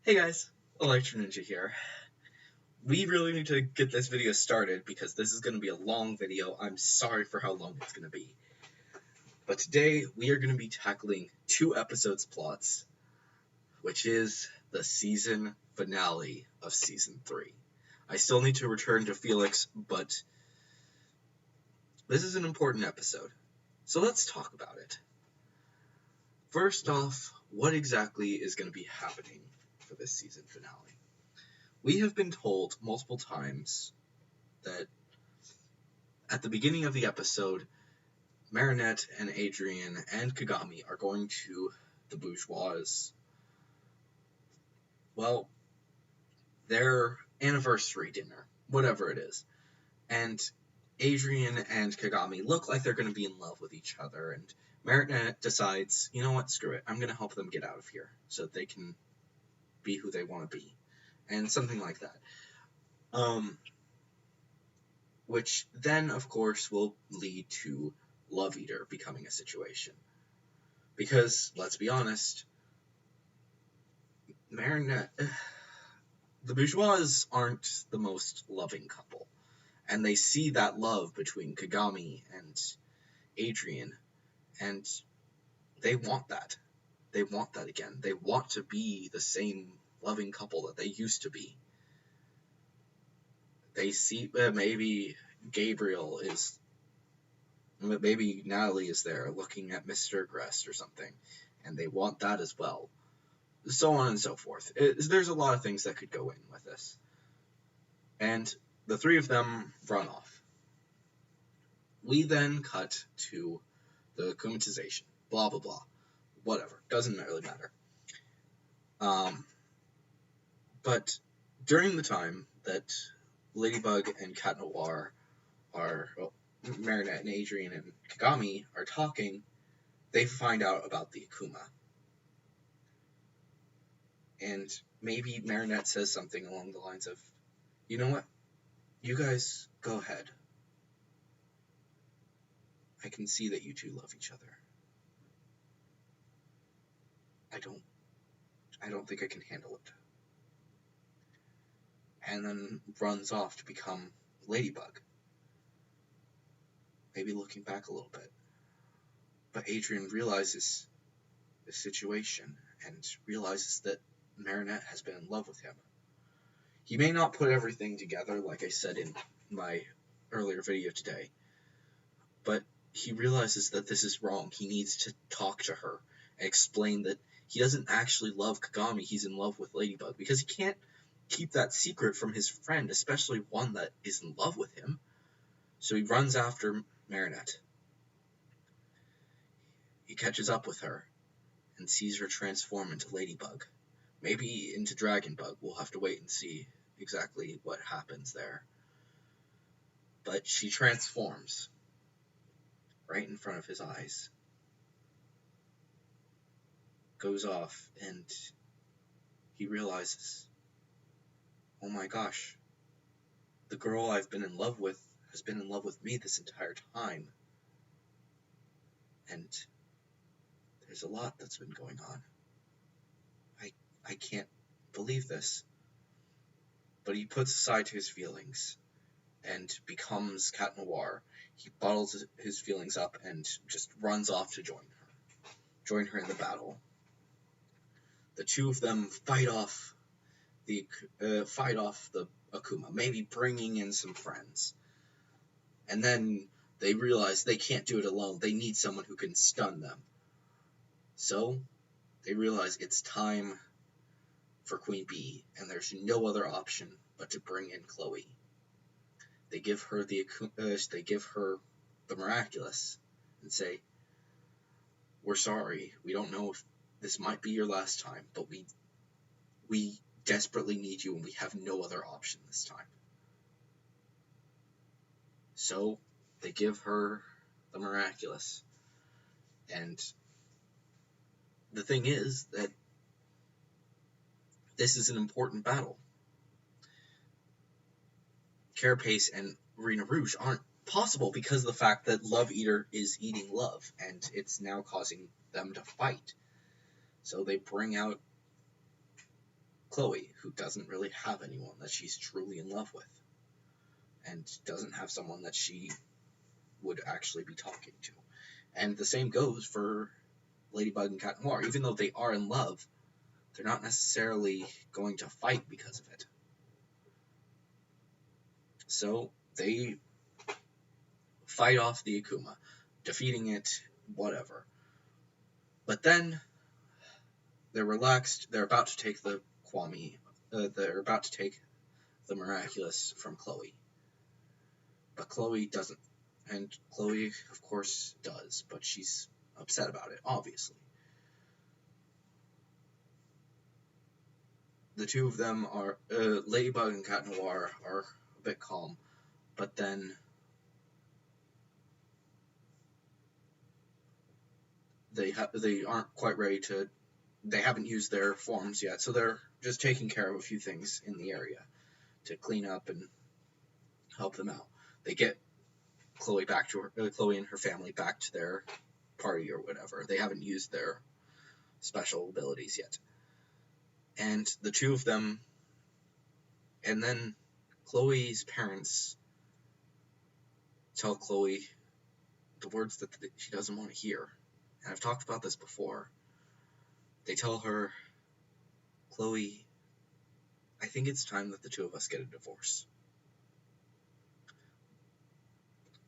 Hey guys, Electro Ninja here. We really need to get this video started because this is going to be a long video. I'm sorry for how long it's going to be. But today we are going to be tackling 2 episodes plots, which is the season finale of season 3. I still need to return to Felix, but this is an important episode. So let's talk about it. First off, what exactly is going to be happening for this season finale? We have been told multiple times that at the beginning of the episode, Marinette and Adrien and Kagami are going to the bourgeois, well, their anniversary dinner, whatever it is. And Adrien and Kagami look like they're going to be in love with each other, and Marinette decides, you know what, screw it, I'm going to help them get out of here so that they can be who they want to be, and something like that. Which then, of course, will lead to Love Eater becoming a situation. Because, let's be honest, Marinette, the bourgeois aren't the most loving couple, and they see that love between Kagami and Adrien, and they want that. They want that again. They want to be the same loving couple that they used to be. They see maybe Gabriel is, maybe Natalie is there looking at Mr. Grest or something, and they want that as well. So on and so forth. There's a lot of things that could go in with this. And the three of them run off. We then cut to the akumatization. Blah, blah, blah. Whatever. Doesn't really matter. But during the time that Ladybug and Cat Noir are, Marinette and Adrien and Kagami are talking, they find out about the Akuma. And maybe Marinette says something along the lines of, you know what? You guys go ahead. I can see that you two love each other. I don't think I can handle it. And then runs off to become Ladybug. Maybe looking back a little bit. But Adrien realizes the situation and realizes that Marinette has been in love with him. He may not put everything together, like I said in my earlier video today, but he realizes that this is wrong. He needs to talk to her and explain that he doesn't actually love Kagami, he's in love with Ladybug, because he can't keep that secret from his friend, especially one that is in love with him. So he runs after Marinette. He catches up with her and sees her transform into Ladybug. Maybe into Dragonbug. We'll have to wait and see exactly what happens there. But she transforms right in front of his eyes. Goes off, and he realizes, oh my gosh, the girl I've been in love with has been in love with me this entire time. And there's a lot that's been going on. I can't believe this. But he puts aside his feelings and becomes Cat Noir. He bottles his feelings up and just runs off to join her in the battle. The two of them fight off the Akuma, maybe bringing in some friends. And then they realize they can't do it alone. They need someone who can stun them. So they realize it's time for Queen Bee, and there's no other option but to bring in Chloe. They give her the miraculous and say, we're sorry, we don't know if this might be your last time, but we desperately need you and we have no other option this time. So they give her the miraculous. And the thing is that this is an important battle. Carapace and Rena Rouge aren't possible because of the fact that Love Eater is eating love, and it's now causing them to fight. So they bring out Chloe, who doesn't really have anyone that she's truly in love with, and doesn't have someone that she would actually be talking to. And the same goes for Ladybug and Cat Noir. Even though they are in love, they're not necessarily going to fight because of it. So they fight off the Akuma, defeating it, whatever. But then they're relaxed. They're about to take the Kwami. They're about to take the miraculous from Chloe. But Chloe doesn't. And Chloe, of course, does. But she's upset about it, obviously. The two of them are, Ladybug and Cat Noir are a bit calm, but then they aren't quite ready to, they haven't used their forms yet, so they're just taking care of a few things in the area to clean up and help them out. They get Chloe and her family back to their party or whatever. They haven't used their special abilities yet. And the two of them, and then Chloe's parents tell Chloe the words that she doesn't want to hear. And I've talked about this before. They tell her, Chloe, I think it's time that the two of us get a divorce.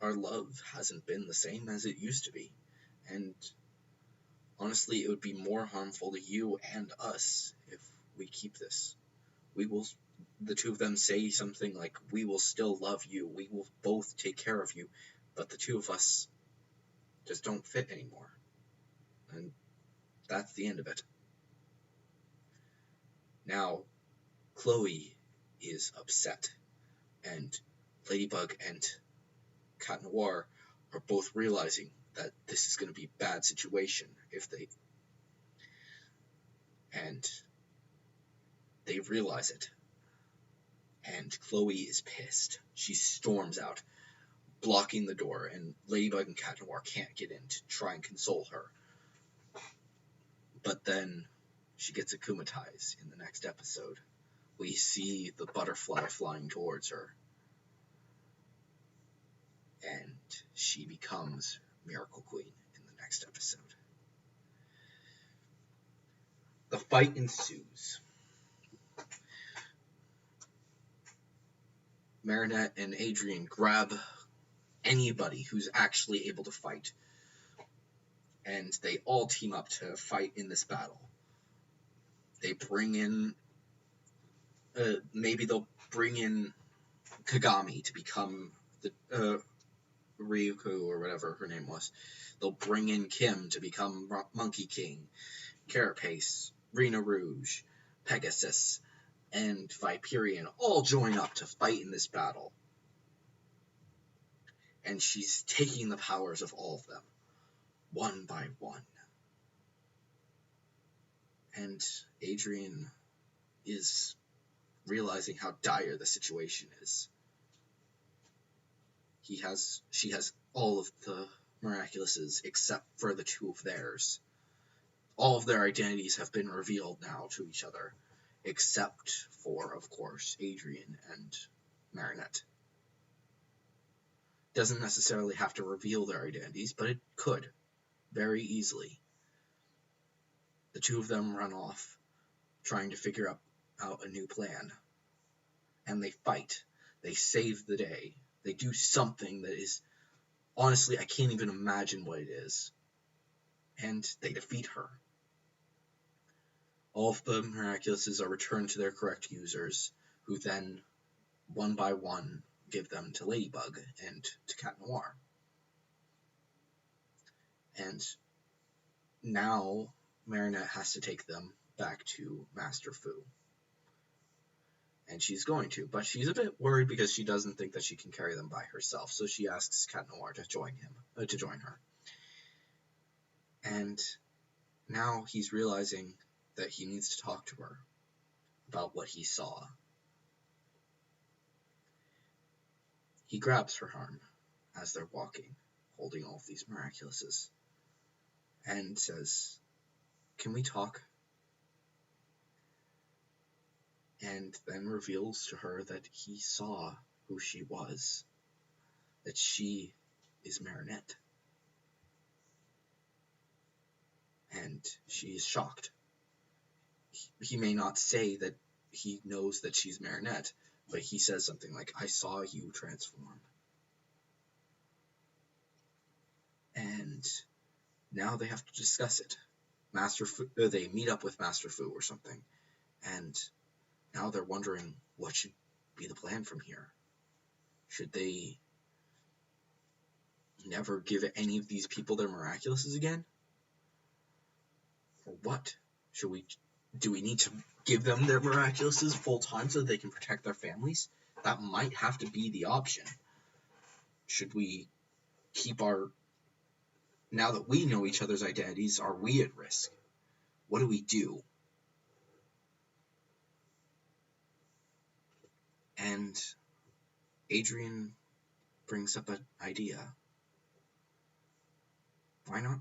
Our love hasn't been the same as it used to be. And honestly, it would be more harmful to you and us if we keep this. The two of them say something like, we will still love you, we will both take care of you, but the two of us just don't fit anymore. And that's the end of it. Now, Chloe is upset, and Ladybug and Cat Noir are both realizing that this is going to be a bad situation and they realize it. And Chloe is pissed. She storms out, blocking the door, and Ladybug and Cat Noir can't get in to try and console her. But then she gets akumatized in the next episode. We see the butterfly flying towards her, and she becomes Miracle Queen in the next episode. The fight ensues. Marinette and Adrien grab anybody who's actually able to fight, and they all team up to fight in this battle. They bring in, maybe they'll bring in Kagami to become the Ryuko or whatever her name was. They'll bring in Kim to become Monkey King, Carapace, Rena Rouge, Pegasus, and Viperion all join up to fight in this battle. And she's taking the powers of all of them, one by one. And Adrien is realizing how dire the situation is. She has all of the Miraculouses except for the two of theirs. All of their identities have been revealed now to each other, except for, of course, Adrien and Marinette. Doesn't necessarily have to reveal their identities, but it could, very easily. The two of them run off, trying to figure out a new plan. And they fight. They save the day. They do something that is, honestly, I can't even imagine what it is. And they defeat her. All of the Miraculouses are returned to their correct users, who then, one by one, give them to Ladybug and to Cat Noir. And now Marinette has to take them back to Master Fu. And she's going to, but she's a bit worried because she doesn't think that she can carry them by herself, so she asks Cat Noir to join her. And now he's realizing that he needs to talk to her about what he saw. He grabs her arm as they're walking, holding all of these Miraculouses, and says, "Can we talk?" and then reveals to her that he saw who she was, that she is Marinette. And she is shocked. He may not say that he knows that she's Marinette, but he says something like, "I saw you transform." And now they have to discuss it. They meet up with Master Fu or something, and now they're wondering what should be the plan from here. Should they never give any of these people their miraculouses again? Or what? Do we need to give them their miraculouses full time so that they can protect their families? That might have to be the option. Should we keep now that we know each other's identities, are we at risk? What do we do? And Adrian brings up an idea. Why not?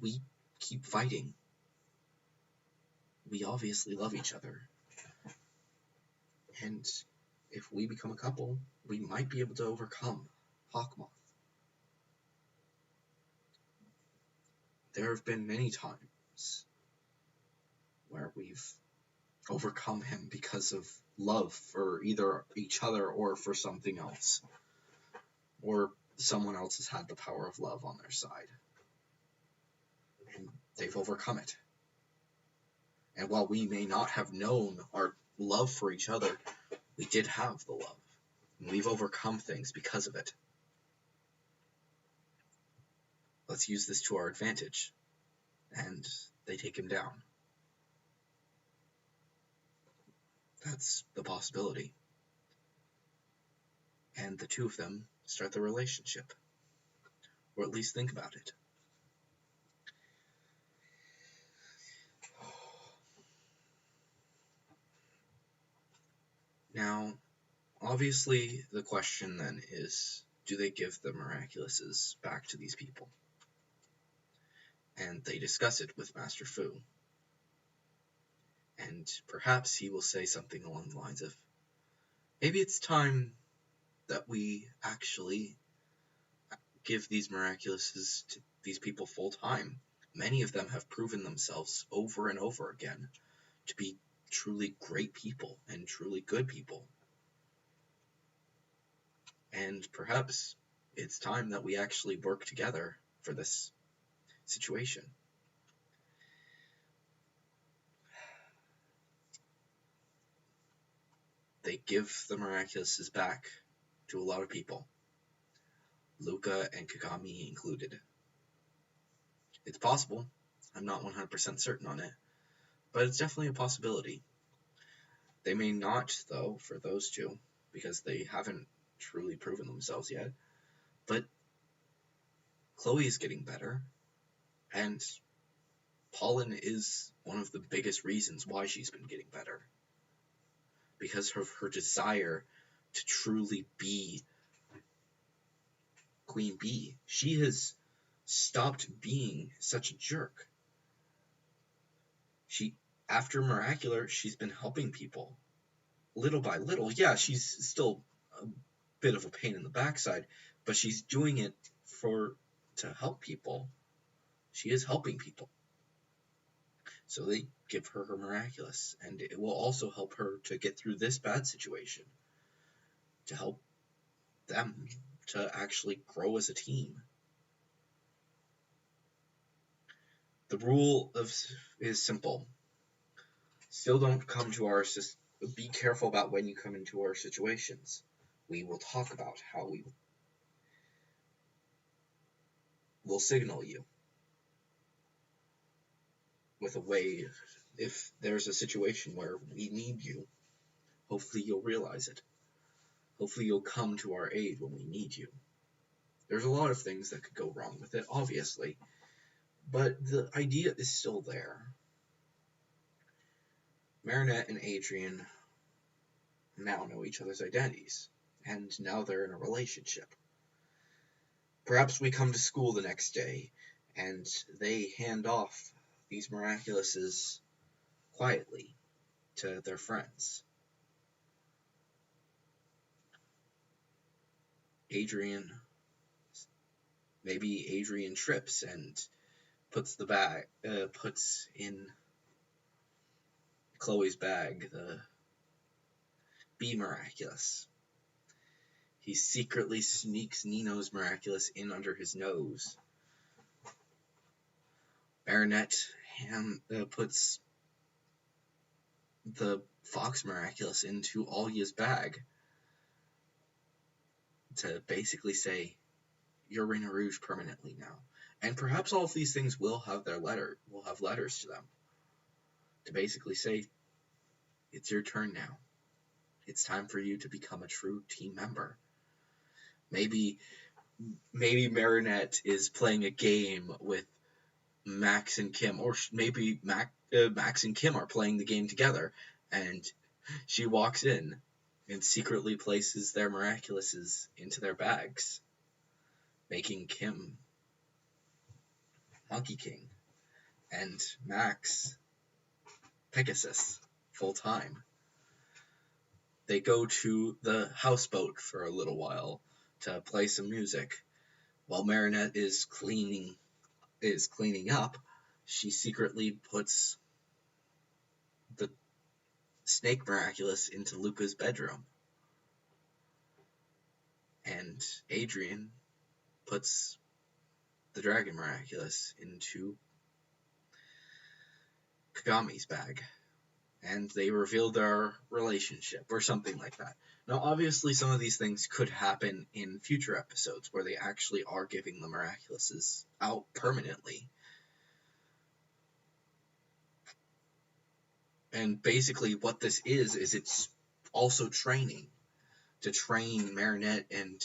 We keep fighting. We obviously love each other. And if we become a couple, we might be able to overcome Hawkmoth. There have been many times where we've overcome him because of love for either each other or for something else. Or someone else has had the power of love on their side. And they've overcome it. And while we may not have known our love for each other, we did have the love. And we've overcome things because of it. Let's use this to our advantage. And they take him down. That's the possibility. And the two of them start the relationship. Or at least think about it. Now, obviously, the question then is, do they give the miraculouses back to these people? And they discuss it with Master Fu. And perhaps he will say something along the lines of, maybe it's time that we actually give these miraculouses to these people full time. Many of them have proven themselves over and over again to be truly great people and truly good people. And perhaps it's time that we actually work together for this situation. They give the miraculouses back to a lot of people, Luca and Kagami included. It's possible. I'm not 100% certain on it, but it's definitely a possibility. They may not, though, for those two, because they haven't truly proven themselves yet. But Chloe is getting better, and Pollen is one of the biggest reasons why she's been getting better. Because of her desire to truly be Queen Bee. She has stopped being such a jerk. After Miracular, she's been helping people. Little by little. Yeah, she's still a bit of a pain in the backside, but she's doing it to help people. She is helping people. So they give her her miraculous, and it will also help her to get through this bad situation. To help them to actually grow as a team. The rule is simple. Still don't come to our be careful about when you come into our situations. We will talk about how we will signal you with a way. If there's a situation where we need you, hopefully you'll realize it. Hopefully you'll come to our aid when we need you. There's a lot of things that could go wrong with it, obviously, but the idea is still there. Marinette and Adrian now know each other's identities, and now they're in a relationship. Perhaps we come to school the next day, and they hand off these miraculouses quietly. to their friends. Maybe Adrian trips and puts in Chloe's bag the Be Miraculous. He secretly sneaks Nino's Miraculous in under his nose. Marinette puts the Fox Miraculous into Alia's bag to basically say, you're Reina Rouge permanently now. And perhaps all of these things will have letters to them to basically say, it's your turn now. It's time for you to become a true team member. Maybe Marinette is playing a game with Max and Kim, or maybe Max and Kim are playing the game together, and she walks in and secretly places their Miraculouses into their bags, making Kim Monkey King and Max Pegasus full time. They go to the houseboat for a little while to play some music. While Marinette is cleaning up, she secretly puts the Snake Miraculous into Luca's bedroom. And Adrian puts the Dragon Miraculous into Kagami's bag. And they reveal their relationship, or something like that. Now, obviously, some of these things could happen in future episodes, where they actually are giving the Miraculouses out permanently. And basically, what this is it's also training, to train Marinette and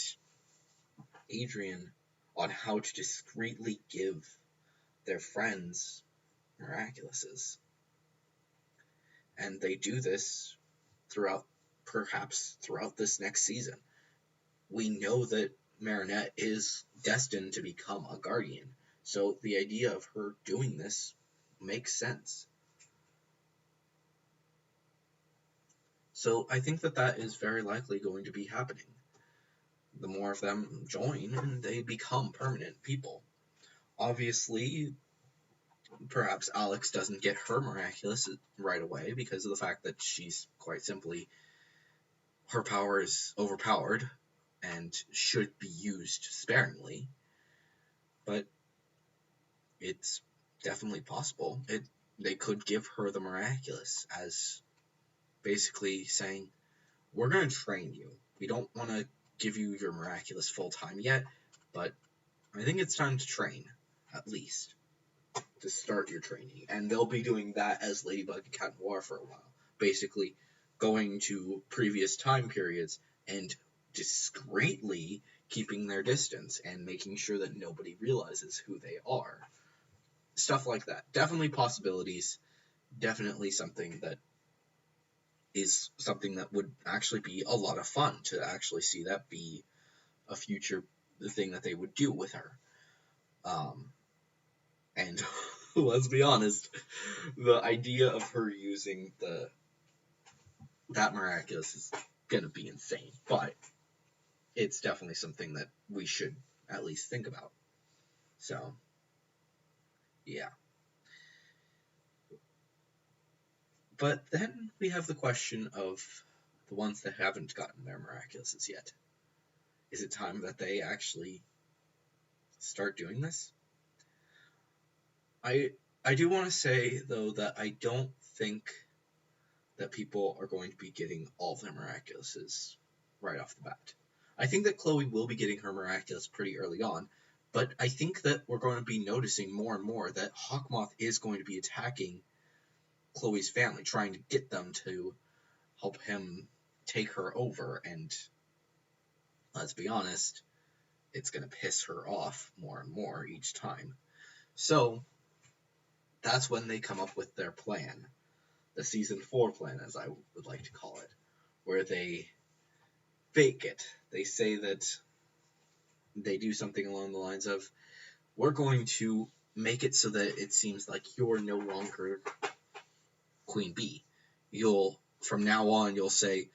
Adrian on how to discreetly give their friends Miraculouses. And they do this perhaps throughout this next season. We know that Marinette is destined to become a Guardian, so the idea of her doing this makes sense. So I think that is very likely going to be happening. The more of them join, and they become permanent people. Obviously, perhaps Alex doesn't get her Miraculous right away because of the fact that she's quite simply, her power is overpowered and should be used sparingly. But it's definitely possible. They could give her the Miraculous as basically saying, we're going to train you. We don't want to give you your Miraculous full time yet, but I think it's time to train, at least, to start your training. And they'll be doing that as Ladybug and Cat Noir for a while. Basically, going to previous time periods and discreetly keeping their distance and making sure that nobody realizes who they are. Stuff like that. Definitely possibilities. Definitely something that would actually be a lot of fun to actually see that be a future thing that they would do with her. And let's be honest, the idea of her using that Miraculous is gonna be insane, but it's definitely something that we should at least think about. So, yeah. But then we have the question of the ones that haven't gotten their Miraculouses yet. Is it time that they actually start doing this? I do want to say, though, that I don't think that people are going to be getting all of their Miraculouses right off the bat. I think that Chloe will be getting her Miraculous pretty early on, but I think that we're going to be noticing more and more that Hawkmoth is going to be attacking Chloe's family, trying to get them to help him take her over, and let's be honest, it's going to piss her off more and more each time. So, that's when they come up with their plan. The Season 4 plan, as I would like to call it, where they fake it. They say that they do something along the lines of, we're going to make it so that it seems like you're no longer Queen Bee. from now on, you'll say,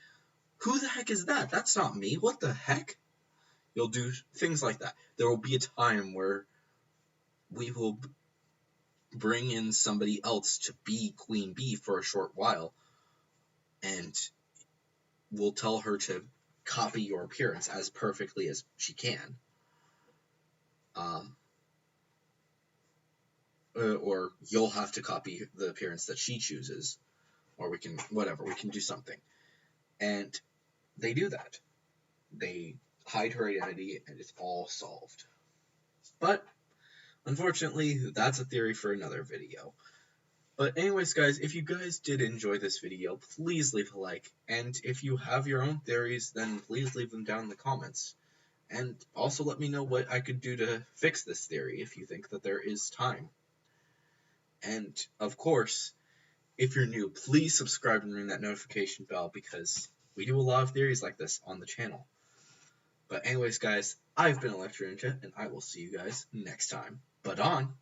"Who the heck is that? That's not me. What the heck?" You'll do things like that. There will be a time where we will bring in somebody else to be Queen Bee for a short while, and we'll tell her to copy your appearance as perfectly as she can. Or you'll have to copy the appearance that she chooses, or we can do something. And they do that. They hide her identity, and it's all solved. But unfortunately, that's a theory for another video. But anyways, guys, if you guys did enjoy this video, please leave a like. And if you have your own theories, then please leave them down in the comments. And also let me know what I could do to fix this theory if you think that there is time. And, of course, if you're new, please subscribe and ring that notification bell because we do a lot of theories like this on the channel. But anyways, guys, I've been Electro Ninja, and I will see you guys next time. But on!